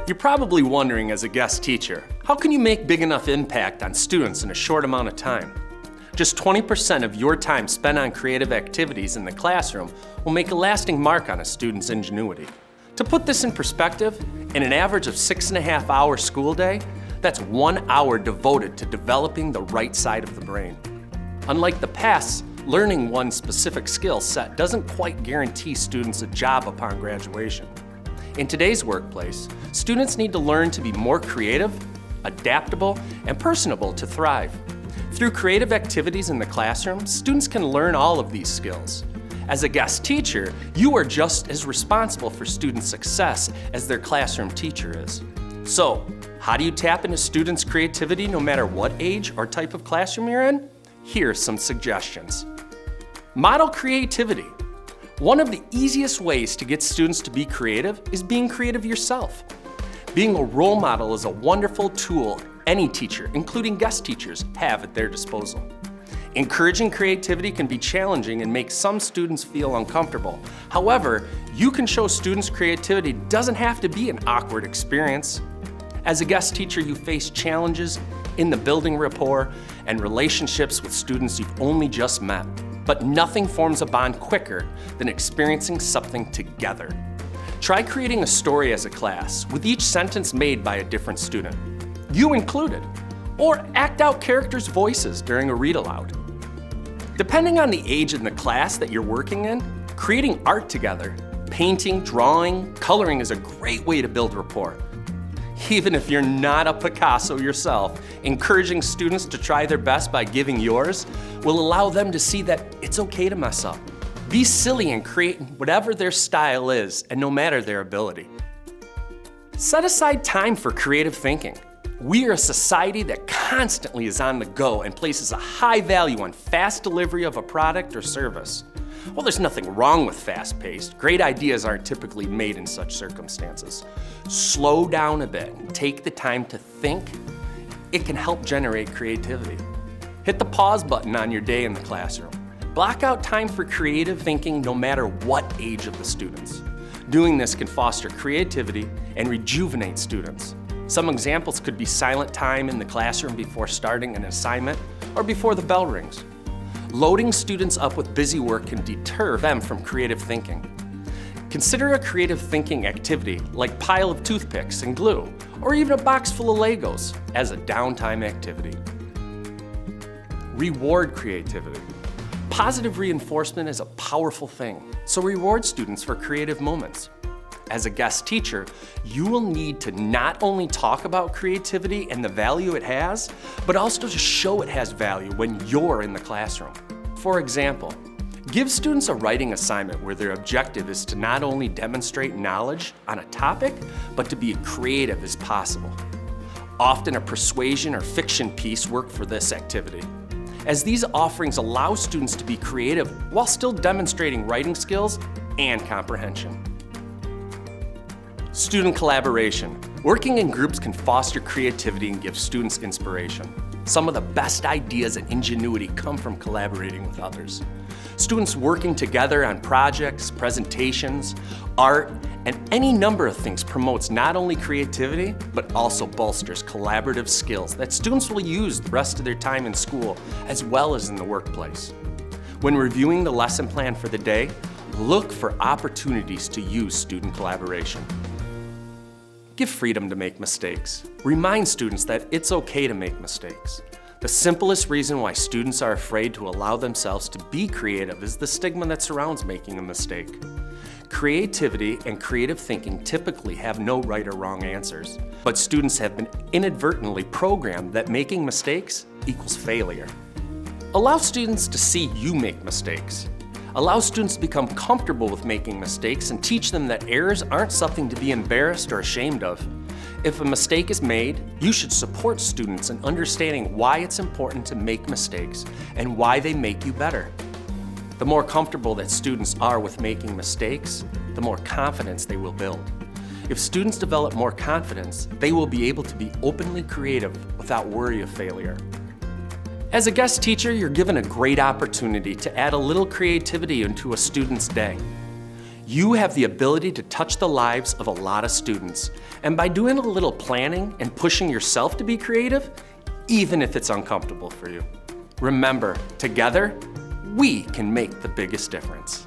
You're probably wondering as a guest teacher, how can you make big enough impact on students in a short amount of time? Just 20% of your time spent on creative activities in the classroom will make a lasting mark on a student's ingenuity. To put this in perspective, in an average of 6.5 hour school day, that's 1 hour devoted to developing the right side of the brain. Unlike the past, learning one specific skill set doesn't quite guarantee students a job upon graduation. In today's workplace, students need to learn to be more creative, adaptable, and personable to thrive. Through creative activities in the classroom, students can learn all of these skills. As a guest teacher, you are just as responsible for student success as their classroom teacher is. So, how do you tap into students' creativity no matter what age or type of classroom you're in? Here are some suggestions. Model creativity. One of the easiest ways to get students to be creative is being creative yourself. Being a role model is a wonderful tool any teacher, including guest teachers, have at their disposal. Encouraging creativity can be challenging and make some students feel uncomfortable. However, you can show students creativity doesn't have to be an awkward experience. As a guest teacher, you face challenges in the building rapport and relationships with students you've only just met. But nothing forms a bond quicker than experiencing something together. Try creating a story as a class, with each sentence made by a different student, you included, or act out characters' voices during a read aloud. Depending on the age in the class that you're working in, creating art together, painting, drawing, coloring is a great way to build rapport. Even if you're not a Picasso yourself, encouraging students to try their best by giving yours will allow them to see that it's okay to mess up. Be silly and create whatever their style is, and no matter their ability. Set aside time for creative thinking. We are a society that constantly is on the go and places a high value on fast delivery of a product or service. Well, there's nothing wrong with fast-paced. Great ideas aren't typically made in such circumstances. Slow down a bit and take the time to think. It can help generate creativity. Hit the pause button on your day in the classroom. Block out time for creative thinking no matter what age of the students. Doing this can foster creativity and rejuvenate students. Some examples could be silent time in the classroom before starting an assignment or before the bell rings. Loading students up with busy work can deter them from creative thinking. Consider a creative thinking activity like pile of toothpicks and glue, or even a box full of Legos as a downtime activity. Reward creativity. Positive reinforcement is a powerful thing, so reward students for creative moments. As a guest teacher, you will need to not only talk about creativity and the value it has, but also to show it has value when you're in the classroom. For example, give students a writing assignment where their objective is to not only demonstrate knowledge on a topic, but to be as creative as possible. Often a persuasion or fiction piece work for this activity, as these offerings allow students to be creative while still demonstrating writing skills and comprehension. Student collaboration. Working in groups can foster creativity and give students inspiration. Some of the best ideas and ingenuity come from collaborating with others. Students working together on projects, presentations, art, and any number of things promotes not only creativity, but also bolsters collaborative skills that students will use the rest of their time in school, as well as in the workplace. When reviewing the lesson plan for the day, look for opportunities to use student collaboration. Give freedom to make mistakes. Remind students that it's okay to make mistakes. The simplest reason why students are afraid to allow themselves to be creative is the stigma that surrounds making a mistake. Creativity and creative thinking typically have no right or wrong answers, but students have been inadvertently programmed that making mistakes equals failure. Allow students to see you make mistakes. Allow students to become comfortable with making mistakes and teach them that errors aren't something to be embarrassed or ashamed of. If a mistake is made, you should support students in understanding why it's important to make mistakes and why they make you better. The more comfortable that students are with making mistakes, the more confidence they will build. If students develop more confidence, they will be able to be openly creative without worry of failure. As a guest teacher, you're given a great opportunity to add a little creativity into a student's day. You have the ability to touch the lives of a lot of students. And by doing a little planning and pushing yourself to be creative, even if it's uncomfortable for you, remember, together, we can make the biggest difference.